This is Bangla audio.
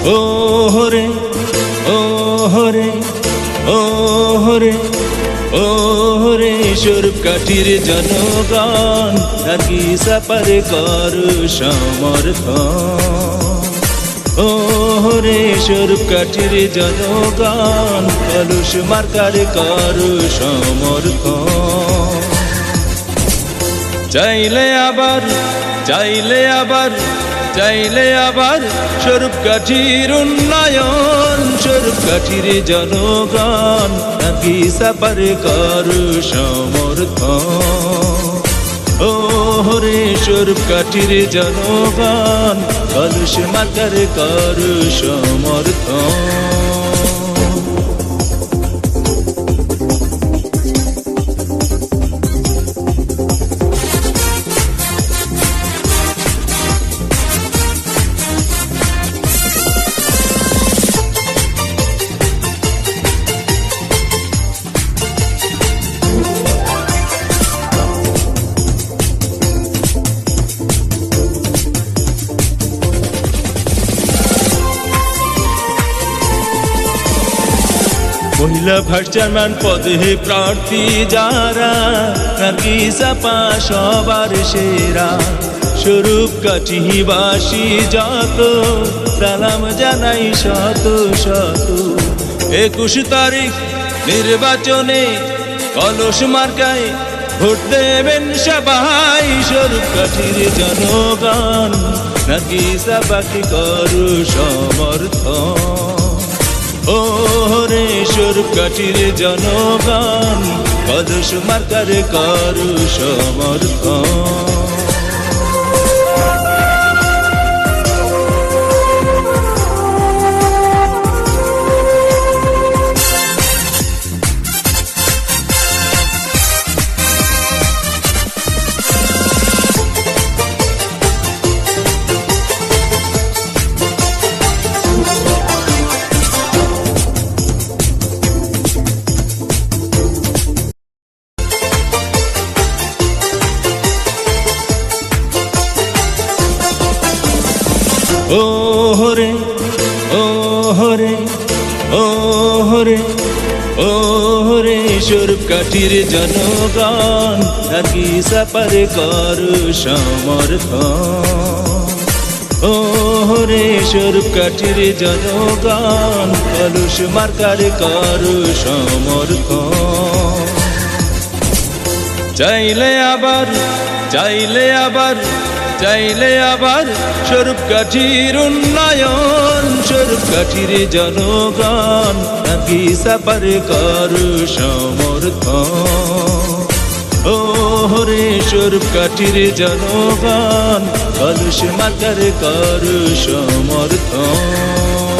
ও হরে ও হরে ও হরে ও হরে স্বরূপকাঠির জনগণ নাকি সাপার কর সমর্থন ও হরে স্বরূপকাঠির জনগণ কলুষ মার্কার কর সমর্থন চাইলে আবার চাইলে আবার চাইলে আবার স্বরূপকাঠির উন্নয়ন স্বরূপকাঠির জনগণ নাকি সাপার কর সমর্থন ও হরে স্বরূপকাঠির জনগণ কলুষ মার্কার কর সমর্থন মহিলা ভাইস চেয়ারম্যান পদে প্রার্থী যারা নাকি সাপা সবার সেরা স্বরূপকাঠিবাসী যত সালাম জানাই শত শত 21 তারিখ নির্বাচনে কলস মার্কায় ভোট দেবেন সবাই স্বরূপকাঠির জনগণ নাকি সাপাকে করু সমর্থন ও হরে স্বরূপকাঠির জনগণ কলস মার্কার কর সমর্থন ও হরে ও হরে ও হরে ও হরে স্বরূপকাঠির জনগণ নাকি সাপার কর সমর্থন ও হরে স্বরূপকাঠির জনগণ কলুষ মার্কার কর সমর্থন চাইলে আবার চাইলে আবার চাইলে আবার স্বরূপকাঠির উন্নয়ন স্বরূপকাঠির জনগণ নাকি সাপার কর সমর্থন ও হরে স্বরূপকাঠির জনগণ কলুষ মার্কার কর সমর্থন